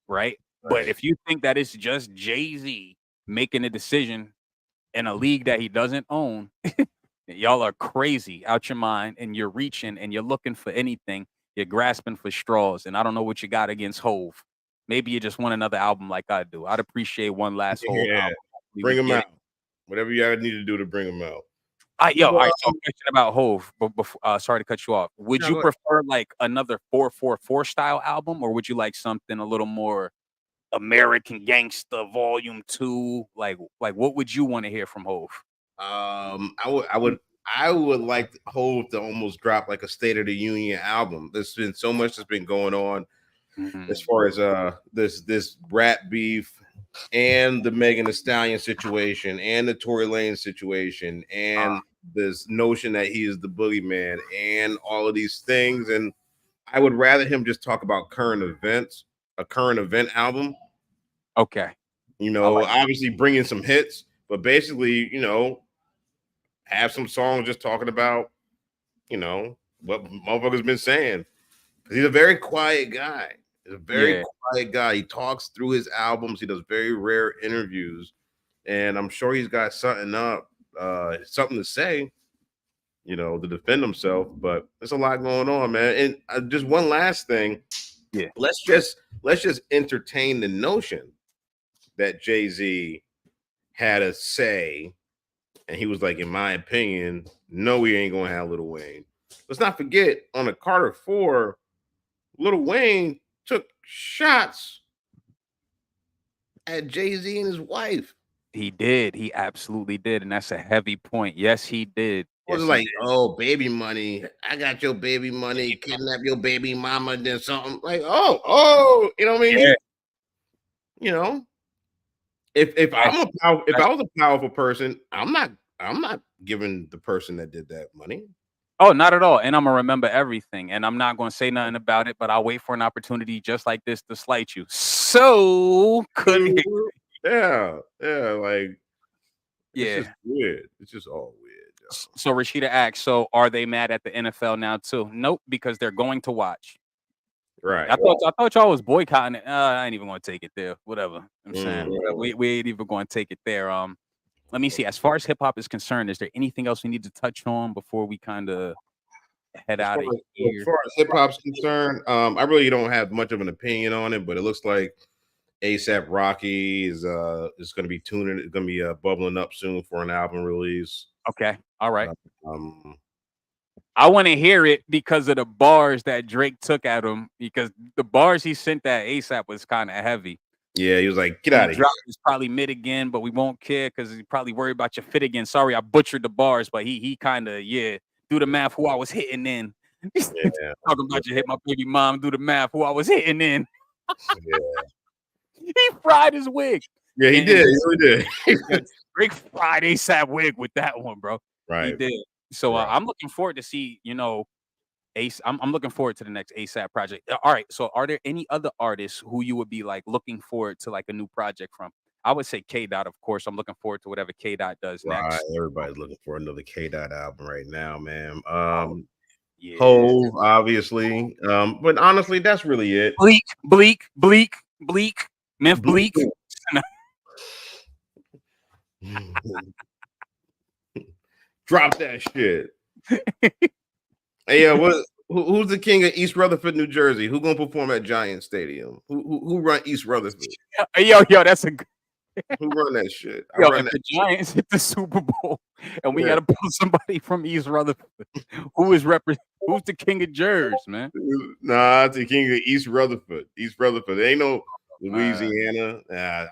Right? But if you think that it's just Jay-Z making a decision in a league that he doesn't own, y'all are crazy out your mind, and you're reaching and you're looking for anything. You're grasping for straws, and I don't know what you got against Hove. Maybe you just want another album like I do. I'd appreciate one last Hove album. Bring him out. Whatever you need to do to bring him out. All right. So, question about Hove. But before, sorry to cut you off. Would you prefer like another 444 style album, or would you like something a little more American Gangsta Volume 2? Like what would you want to hear from Hove? I would like Hove to almost drop like a State of the Union album. There's been so much that's been going on as far as this rap beef and the Megan Thee Stallion situation and the Tory Lanez situation and this notion that he is the boogeyman and all of these things. And I would rather him just talk about current events, a current event album. Okay. Obviously bringing some hits, but basically, have some songs just talking about, what motherfuckers been saying. He's a very quiet guy. He's a very quiet guy. He talks through his albums. He does very rare interviews, and I'm sure he's got something to say, to defend himself. But there's a lot going on, man. And just one last thing. Yeah. Let's just entertain the notion that Jay-Z had a say. And he was like, in my opinion, no, we ain't gonna have Lil Wayne. Let's not forget, on the Carter 4, Lil Wayne took shots at Jay-Z and his wife. He did. He absolutely did. And that's a heavy point. Yes, he did. It was like, oh, baby money. I got your baby money. Kidnap your baby mama, then something. Like, oh, you know what I mean? Yeah. If I was a powerful person, I'm not giving the person that did that money. Oh, not at all. And I'm gonna remember everything, and I'm not gonna say nothing about it. But I'll wait for an opportunity just like this to slight you. So couldn't. Like, it's just weird. It's just all weird. Yo. So Rashida asks, so are they mad at the NFL now too? Nope, because they're going to watch. Right. I thought y'all was boycotting it. I ain't even gonna take it there. Whatever. I'm saying we ain't even gonna take it there. Let me see. As far as hip hop is concerned, is there anything else we need to touch on before we kind of head out of here? As far as hip hop's concerned, I really don't have much of an opinion on it, but it looks like ASAP Rocky is going to be bubbling up soon for an album release. Okay. All right. I want to hear it because of the bars that Drake took at him, because the bars he sent at ASAP was kind of heavy. Yeah, he was like, get out of here. It's probably mid again, but we won't care because he's probably worried about your fit again. Sorry, I butchered the bars, but he kind of, do the math who I was hitting in. Talking about you hit my baby mom, do the math who I was hitting in. He fried his wig. Yeah, he did. He really did. Drake fried ASAP wig with that one, bro. Right. He did. So I'm looking forward to see, I'm looking forward to the next ASAP project. All right. So are there any other artists who you would be like looking forward to like a new project from? I would say K Dot, of course. I'm looking forward to whatever K Dot does next. Everybody's looking for another K Dot album right now, man. Hove, obviously. But honestly, that's really it. Bleak. Myth Bleak. Drop that shit. Hey, who's the king of East Rutherford, New Jersey? Who gonna perform at Giant Stadium? Who run East Rutherford? Yo, that's a. Who run that shit? The Giants hit the Super Bowl, and we gotta pull somebody from East Rutherford. Who's the king of Jersey, man? Nah, it's the king of East Rutherford. East Rutherford. There ain't no Louisiana.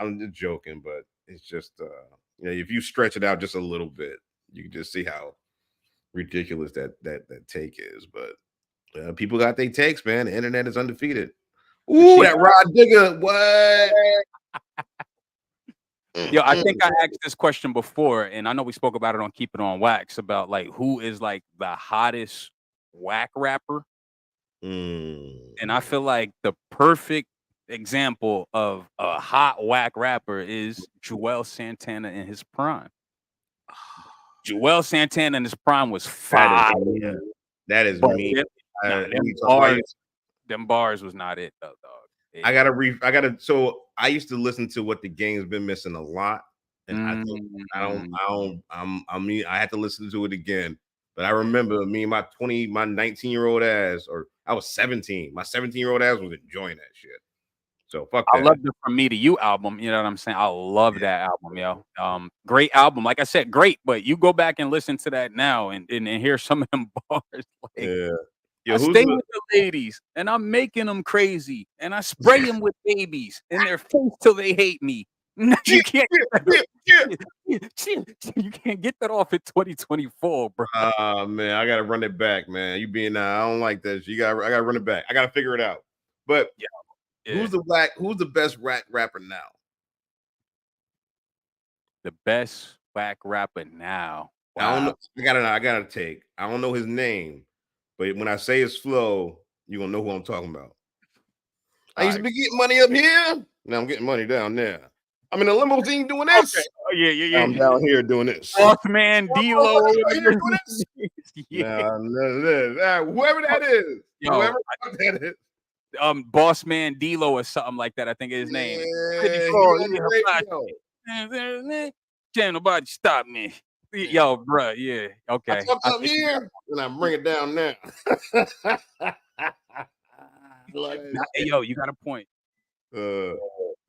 I'm just joking, but it's just if you stretch it out just a little bit, you can just see how ridiculous that take is. But people got their takes, man. The internet is undefeated. Ooh, that Rod Digger. What? Yo, I think I asked this question before, and I know we spoke about it on Keep It On Wax about like who is like the hottest whack rapper, and I feel like the perfect example of a hot whack rapper is Joel Santana in his prime. Joel Santana in his prime was That is fire, mean. That is but mean. nah, Let me talk about them bars was not it though, dog. I gotta. So I used to listen to What the Game's Been Missing a lot, and I think I mean, I had to listen to it again. But I remember me and my 19-year-old ass, or I was 17. My 17-year-old ass was enjoying that shit. So fuck I that. love the From Me to You album, you know what I'm saying? I love that album, yo. Great album. Like I said, great, but you go back and listen to that now and hear some of them bars. Like, Yeah. I Yo, stay with the ladies and I'm making them crazy and I spray them with babies in their face till they hate me. You can't you can't get that off in 2024, bro. Man, I gotta run it back, man. You being I don't like this. I gotta run it back. I gotta figure it out. But Yeah. who's the best rapper now? The best whack rapper now. I don't Wow. know. I gotta take. I don't know his name, but when I say his flow, you're gonna know who I'm talking about. I used to be getting money up here. Now I'm getting money down there. I'm in a limousine doing this. Okay. Oh, yeah. I'm down here doing this. Bossman D-Lo. Yeah. Nah, whoever that is. Yo, Whoever that is. Bossman D-Lo or something like that, I think is his name. Can't nobody stop me. Yo, bro, yeah. Okay. I talk up here and I bring it down now. Hey, yo, you got a point.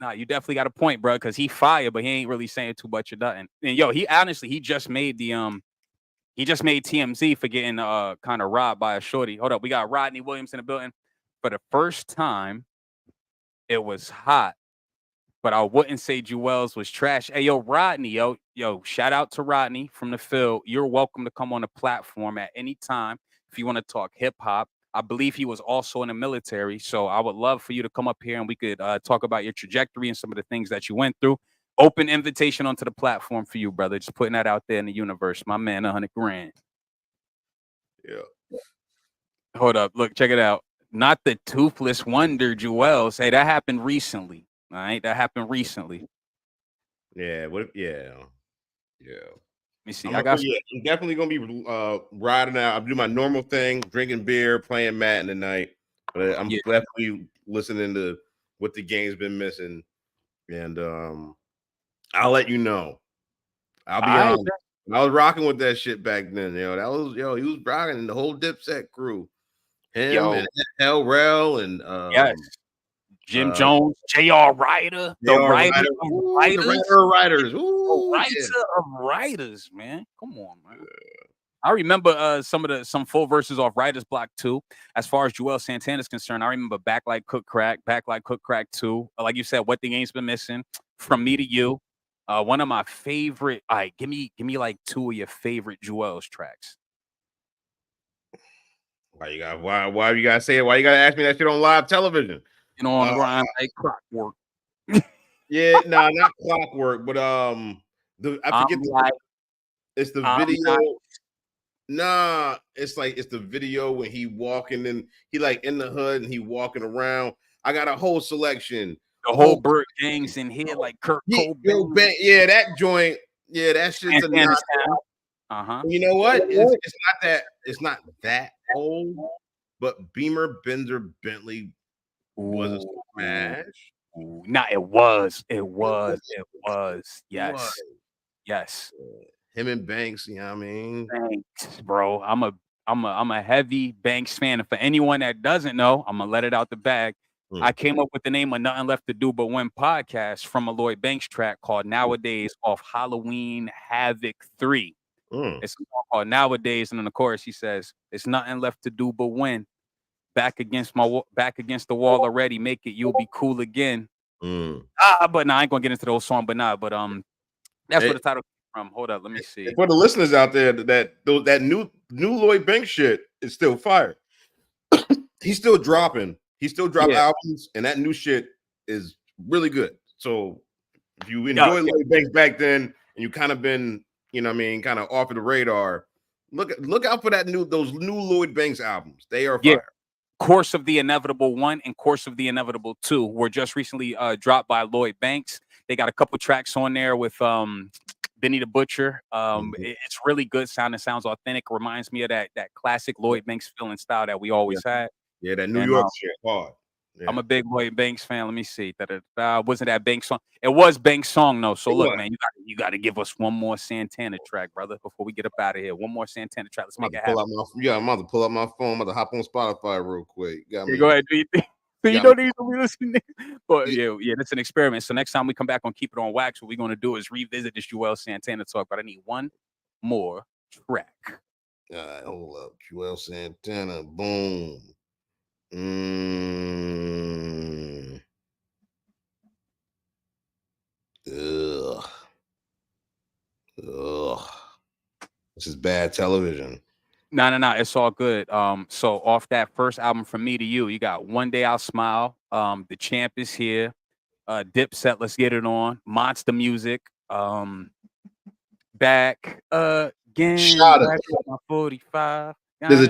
Nah, you definitely got a point, bro, because he fire, but he ain't really saying too much or nothing. And yo, he just made TMZ for getting kind of robbed by a shorty. Hold up, we got Rodney Williams in the building. For the first time, it was hot, but I wouldn't say Jewels was trash. Hey, yo, Rodney, yo, shout out to Rodney from the field. You're welcome to come on the platform at any time if you want to talk hip hop. I believe he was also in the military, so I would love for you to come up here and we could talk about your trajectory and some of the things that you went through. Open invitation onto the platform for you, brother. Just putting that out there in the universe. My man, 100 grand. Yeah. Hold up. Look, check it out. Not the toothless wonder, Jewels. Hey, that happened recently. All right, that happened recently. Yeah. Yeah. Let me see. I'm definitely gonna be riding out. I'll do my normal thing, drinking beer, playing Madden tonight. But I'm definitely listening to What the Game's Been Missing, and I'll let you know. I'll be honest. I was rocking with that shit back then. He was rocking the whole Dipset crew. Him and L Rel and Jim Jones, J.R. Ryder, the writer of writers, man. Come on, man. I remember some full verses off Writer's Block 2. As far as Joel Santana is concerned, I remember Back Like Cook Crack 2. Like you said, What the Game's Been Missing, From Me to You. One of my favorite. All right, give me like two of your favorite Joel's tracks. Why you gotta say it? Why you gotta ask me that shit on live television? You know, on the grind like clockwork. Yeah, no, not clockwork, but I forget it's the video. Nah, it's the video when he walking in, he like in the hood and he walking around. I got a whole selection. The whole Burt Gangs in here, like Kurt Cobain. Yeah, that joint. Yeah, that shit's a You know what? It's not that old, but Beamer Bender Bentley was a smash. Nah, it was. Yes. Him and Banks, you know what I mean? Banks, bro. I'm a heavy Banks fan. And for anyone that doesn't know, I'm gonna let it out the bag. I came up with the name of Nothing Left to Do But Win podcast from a Lloyd Banks track called Nowadays off Halloween Havoc 3. It's a song called Nowadays, and in the chorus he says, "It's nothing left to do but win. Back against the wall already. Make it, you'll be cool again." But nah, I ain't gonna get into the whole song. But that's where the title came from. Hold up, let me see. For the listeners out there, that new Lloyd Banks shit is still fire. He's still dropping. He still dropping albums, and that new shit is really good. So If you Yeah, enjoyed Lloyd Banks back then, and you kind of been, you know, what I mean, kind of off of the radar, look out for those new Lloyd Banks albums. They are yeah. fire. Course of the Inevitable 1 and Course of the Inevitable 2 were just recently dropped by Lloyd Banks. They got a couple tracks on there with Benny the Butcher. It's really good sound. It sounds authentic. Reminds me of that classic Lloyd Banks feeling style that we Yeah, always had. yeah, that New And York shit, hard. I'm Yeah, a big Lloyd Banks fan. Let me see. Wasn't that Banks song? It was Banks song though. So it look, was. man, you got to give us one more Santana track, brother, before we get up out of here. One more Santana track. Let's I'm make about it to pull happen. out I'm about to pull up my phone. I'm about to hop on Spotify real quick. Yeah, go ahead. Do you think? So you Got me. don't need to be listening. But yeah, that's an experiment. So next time we come back on Keep It On Wax, what we're gonna do is revisit this Joel Santana talk. But I need one more track. All right, hold up. Joel Santana. Boom. Mm. Ugh. Ugh. This is bad television. No. It's all good. So off that first album from me to you, you got One Day I'll Smile. The Champ is here. Dipset, Let's Get It On. Monster Music. Back again. Shotters. Back with my 45. There's a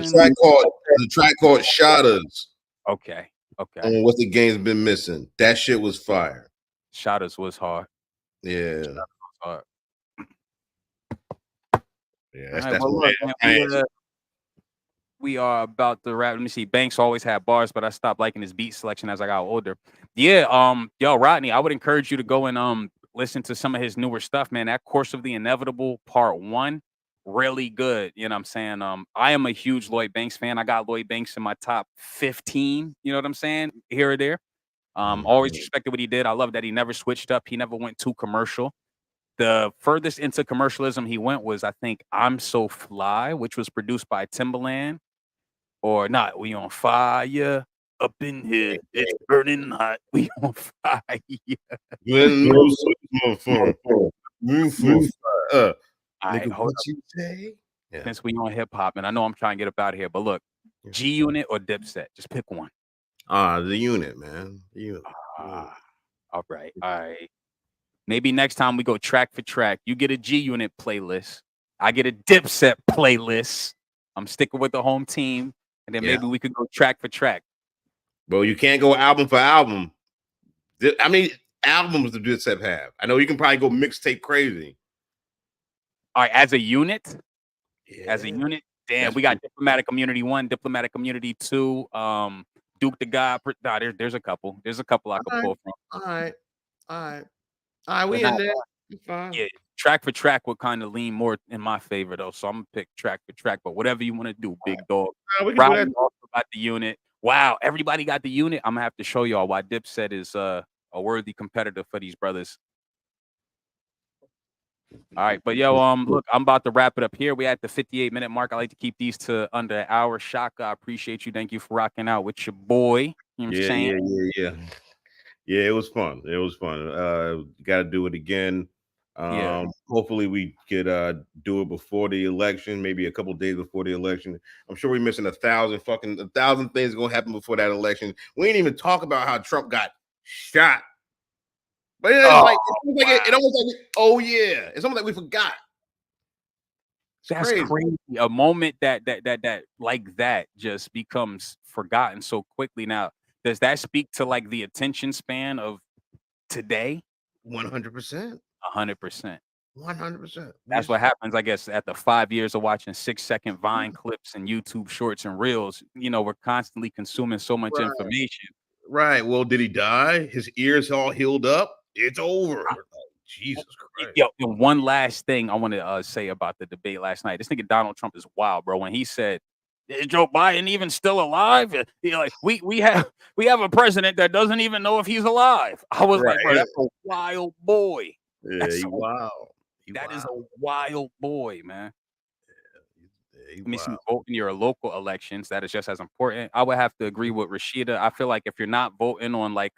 track called Shotters. Okay. On What the Game's Been Missing. That shit was fire. Shotters was hard. Yeah. Shotters was hard. Yeah, All right, well, look, man, we are about to wrap. Let me see. Banks always had bars, but I stopped liking his beat selection as I got older. Yeah, yo, Rodney, I would encourage you to go and listen to some of his newer stuff, man. That Course of the Inevitable Part 1, really good. You know what I'm saying? I am a huge Lloyd Banks fan. I got Lloyd Banks in my top 15, you know what I'm saying? Here or there. Always respected what he did. I love that he never switched up. He never went too commercial. The furthest into commercialism he went was, I think, I'm So Fly, which was produced by Timbaland. Or not, we on fire up in here. It's burning hot. We on fire. All right, Nigga, hold what up. you say? Yeah. Since we on hip hop, and I know I'm trying to get up out of here, but look, G Unit or Dipset, just pick one. The Unit, man. The Unit. All right. Maybe next time we go track for track. You get a G Unit playlist. I get a Dipset playlist. I'm sticking with the home team. And then maybe we could go track for track. Bro, you can't go album for album. How many albums do Dipset have? I know you can probably go mixtape crazy. All right, as a unit? Yeah. As a unit? Damn, we got Diplomatic Community 1, Diplomatic Community 2, Duke the God. Nah, there's a couple. There's a couple I could pull from. All right, we in there. Fine. Yeah, track for track would kind of lean more in my favor though. So I'm gonna pick track for track, but whatever you want to do, big dog. We can do that. Also got the unit. Wow, everybody got the unit. I'm gonna have to show y'all why Dipset is a worthy competitor for these brothers. All right, but yo, look, I'm about to wrap it up here. We at the 58-minute mark. I like to keep these to under an hour. Shaka, I appreciate you. Thank you for rocking out with your boy. You know what I'm saying? Yeah, it was fun. Got to do it again. Hopefully we could do it before the election, maybe a couple days before the election. I'm sure we're missing 1,000 things gonna happen before that election. We ain't even talk about how Trump got shot. But it's it's almost like we forgot. That's crazy. A moment that like that just becomes forgotten so quickly. Now, does that speak to like the attention span of today? 100%. 100%. 100%. That's what happens, I guess, after 5 years of watching 6-second Vine clips and YouTube shorts and reels. You know, we're constantly consuming so much information. Right. Well, did he die? His ears all healed up? It's over. Jesus Christ. Yo, one last thing I want to say about the debate last night. This nigga Donald Trump is wild, bro. When he said, "Is Joe Biden even still alive?" Like we have a president that doesn't even know if he's alive. I was like, bro, that's a wild boy. Yeah, he's wild. That is a wild boy, man. Let me see, vote in your local elections. That is just as important. I would have to agree with Rashida. I feel like if you're not voting on like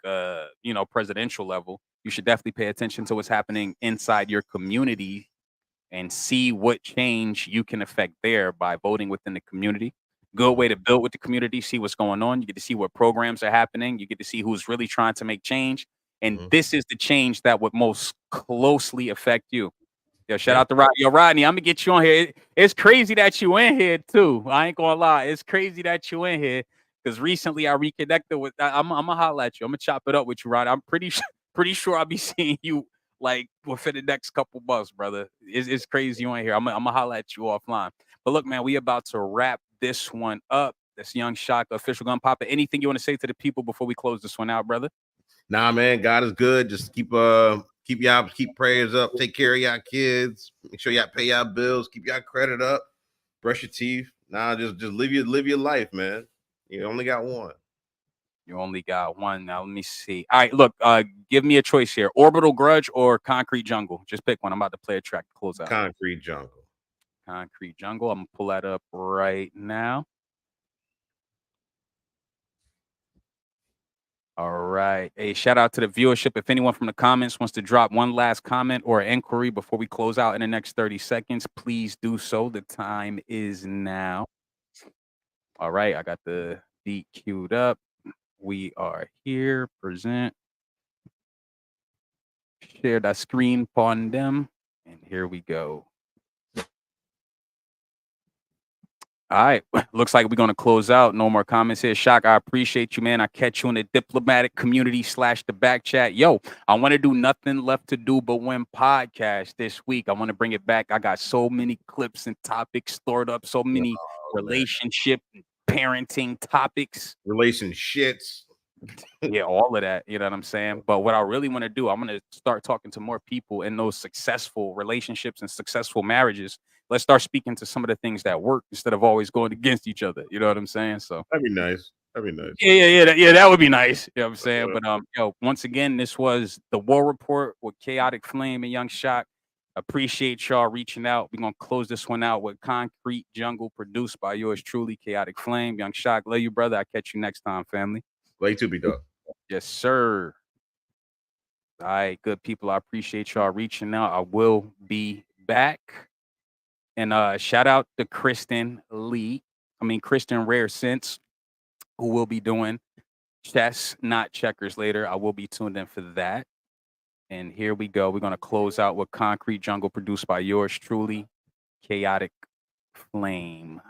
presidential level, you should definitely pay attention to what's happening inside your community and see what change you can affect there by voting within the community. Good way to build with the community, see what's going on. You get to see what programs are happening. You get to see who's really trying to make change. And this is the change that would most closely affect you. Yo, shout Yeah. out to Rodney. Yo, Rodney, I'm gonna get you on here. It's crazy that you in here too. I ain't gonna lie. It's crazy that you in here because recently I reconnected with. I'm gonna holler at you. I'm gonna chop it up with you, Rodney. I'm pretty sure I'll be seeing you like within the next couple months, brother. It's crazy you in here. I'm gonna holler at you offline. But look, man, we about to wrap this one up. This Young Shock official gun popper. Anything you want to say to the people before we close this one out, brother? Nah, man, God is good. Just keep prayers up. Take care of y'all kids. Make sure y'all pay y'all bills. Keep y'all credit up. Brush your teeth. Nah, just live your life, man. You only got one. You only got one. Now let me see. All right, look. Give me a choice here: Orbital Grudge or Concrete Jungle. Just pick one. I'm about to play a track to close out. Concrete Jungle. Concrete Jungle. I'm gonna pull that up right now. All right. Hey, shout out to the viewership. If anyone from the comments wants to drop one last comment or inquiry before we close out in the next 30 seconds, please do so. The time is now. All right. I got the beat queued up. We are here. Present. Share that screen upon them. And here we go. All right. Looks like we're going to close out. No more comments here. Shock, I appreciate you, man. I catch you in the diplomatic community / the back chat. Yo, I want to do Nothing Left to Do But Win podcast this week. I want to bring it back. I got so many clips and topics stored up, so many relationship and parenting topics. Relationships. Yeah, all of that. You know what I'm saying? But what I really want to do, I'm going to start talking to more people in those successful relationships and successful marriages. Let's start speaking to some of the things that work instead of always going against each other. You know what I'm saying? So that'd be nice. That'd be nice. Yeah, that would be nice. You know what I'm saying? But yo, once again, this was the War Report with Chaotic Flame and Young Shock. Appreciate y'all reaching out. We're gonna close this one out with Concrete Jungle, produced by yours truly, Chaotic Flame. Young Shock, love you, brother. I'll catch you next time, family. Love you too, be dog. Yes, sir. All right, good people. I appreciate y'all reaching out. I will be back. And shout out to Kristen Rare Sense, who will be doing chess, not checkers later. I will be tuned in for that. And here we go. We're going to close out with Concrete Jungle, produced by yours truly, Chaotic Flame.